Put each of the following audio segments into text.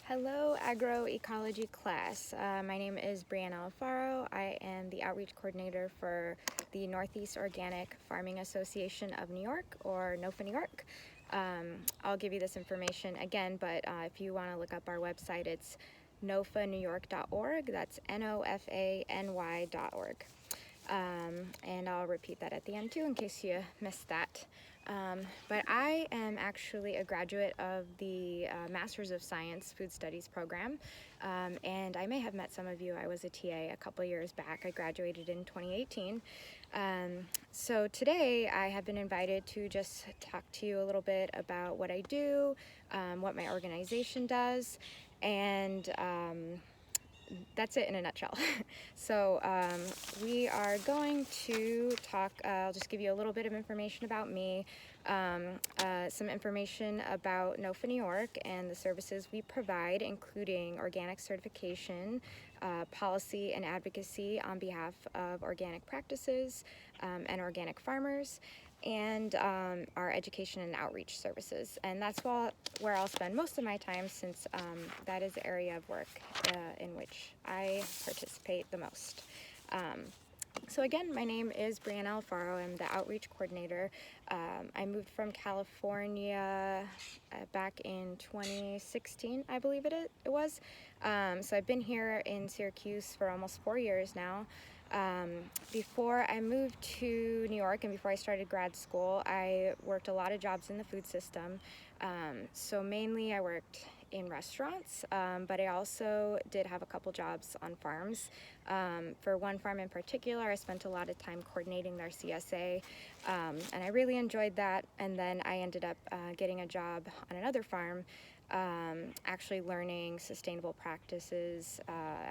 Hello, agroecology class. My name is Brianna Alfaro. I am the outreach coordinator for the Northeast Organic Farming Association of New York, or NOFA New York. I'll give you this information again, but if you want to look up our website, it's nofanewyork.org. That's NOFANY.org. And I'll repeat that at the end too in case you missed that. But I am actually a graduate of the Masters of Science Food Studies program, and I may have met some of you. I was a TA a couple years back. I graduated in 2018. So today I have been invited to just talk to you a little bit about what I do, what my organization does, and that's it in a nutshell. So we are going to talk, I'll just give you a little bit of information about me, some information about NOFA New York and the services we provide, including organic certification, policy and advocacy on behalf of organic practices and organic farmers, and our education and outreach services. And that's where I'll spend most of my time, since that is the area of work in which I participate the most. So again, my name is Brianna Alfaro. I'm the outreach coordinator. I moved from California back in 2016, I believe it was. So I've been here in Syracuse for almost 4 years now. Before I moved to New York and before I started grad school, I worked a lot of jobs in the food system. So mainly I worked in restaurants, but I also did have a couple jobs on farms. For one farm in particular, I spent a lot of time coordinating their CSA, and I really enjoyed that. And then I ended up getting a job on another farm, actually learning sustainable practices,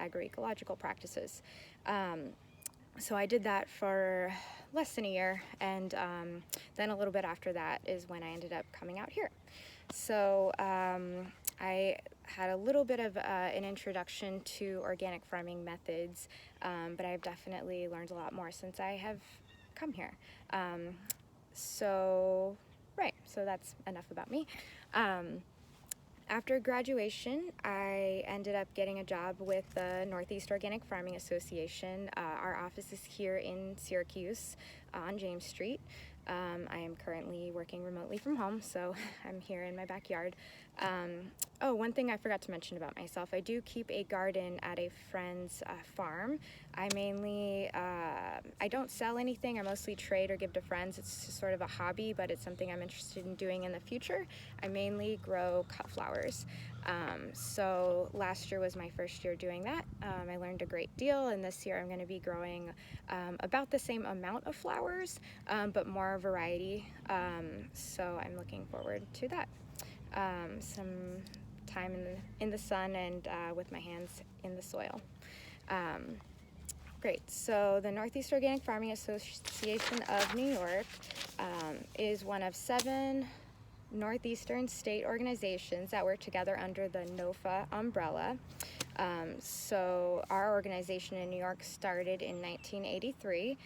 agroecological practices. So I did that for less than a year, and then a little bit after that is when I ended up coming out here. So I had a little bit of an introduction to organic farming methods, but I've definitely learned a lot more since I have come here. So that's enough about me. After graduation, I ended up getting a job with the Northeast Organic Farming Association. Our office is here in Syracuse on James Street. I am currently working remotely from home, so I'm here in my backyard. One thing I forgot to mention about myself, I do keep a garden at a friend's farm. I mainly, I don't sell anything. I mostly trade or give to friends. It's just sort of a hobby, but it's something I'm interested in doing in the future. I mainly grow cut flowers. So last year was my first year doing that. I learned a great deal, and this year I'm going to be growing about the same amount of flowers, but more variety. So I'm looking forward to that. Some time in the sun and with my hands in the soil. Great. So the Northeast Organic Farming Association of New York is one of 7 Northeastern state organizations that work together under the NOFA umbrella. So our organization in New York started in 1983.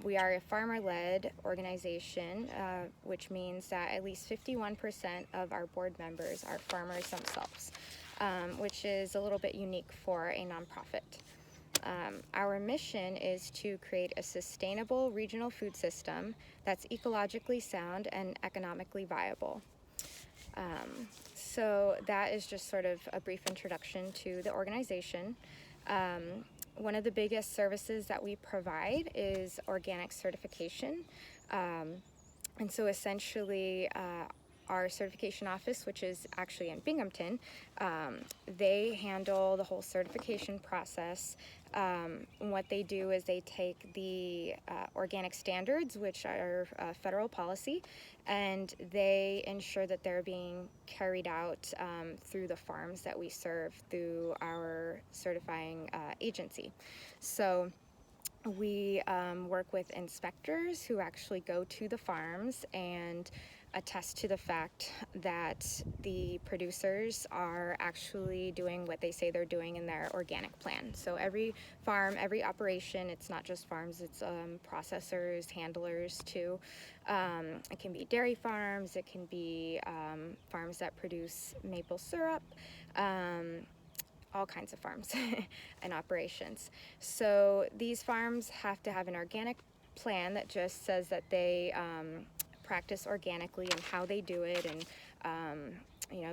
We are a farmer-led organization, which means that at least 51% of our board members are farmers themselves, which is a little bit unique for a nonprofit. Our mission is to create a sustainable regional food system that's ecologically sound and economically viable. So that is just sort of a brief introduction to the organization. One of the biggest services that we provide is organic certification. And so essentially, our certification office, which is actually in Binghamton, they handle the whole certification process. What they do is they take the organic standards, which are federal policy, and they ensure that they're being carried out through the farms that we serve through our certifying agency. So we work with inspectors who actually go to the farms and attest to the fact that the producers are actually doing what they say they're doing in their organic plan. So every farm, every operation, it's not just farms, it's processors, handlers too. It can be dairy farms, it can be farms that produce maple syrup, all kinds of farms and operations. So these farms have to have an organic plan that just says that they practice organically and how they do it, and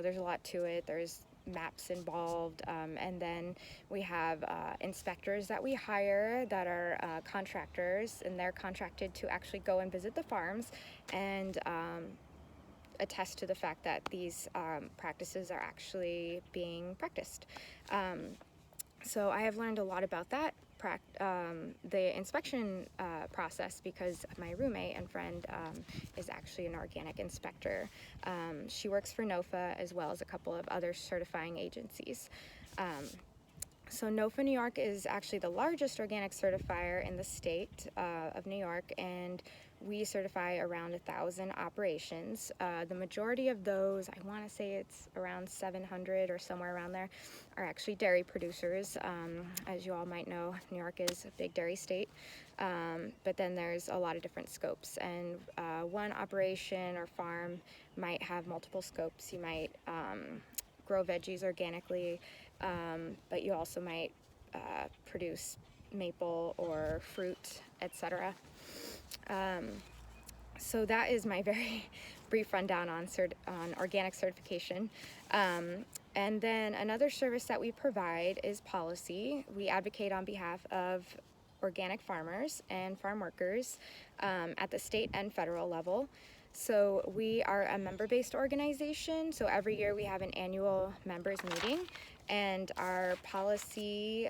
there's a lot to it. There's maps involved, and then we have inspectors that we hire that are contractors, and they're contracted to actually go and visit the farms and attest to the fact that these practices are actually being practiced. So I have learned a lot about that, the inspection process, because my roommate and friend is actually an organic inspector. She works for NOFA as well as a couple of other certifying agencies. So NOFA New York is actually the largest organic certifier in the state of New York, and we certify around 1,000 operations. The majority of those, I want to say it's around 700 or somewhere around there, are actually dairy producers. As you all might know, New York is a big dairy state, but then there's a lot of different scopes, and one operation or farm might have multiple scopes. You might grow veggies organically, but you also might produce maple or fruit, etc. So that is my very brief rundown on organic certification. And then another service that we provide is policy. We advocate on behalf of organic farmers and farm workers at the state and federal level. So we are a member-based organization, so every year we have an annual members meeting, and our policy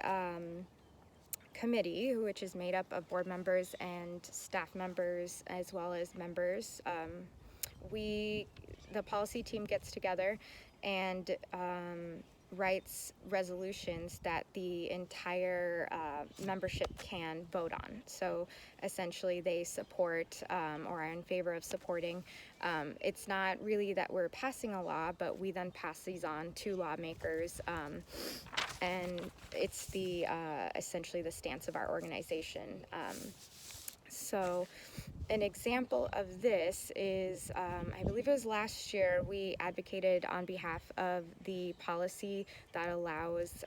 committee, which is made up of board members and staff members as well as members, the policy team gets together and writes resolutions that the entire membership can vote on. So essentially they support or are in favor of supporting. It's not really that we're passing a law, but we then pass these on to lawmakers, and it's the essentially the stance of our organization. So an example of this is, I believe it was last year, we advocated on behalf of the policy that allows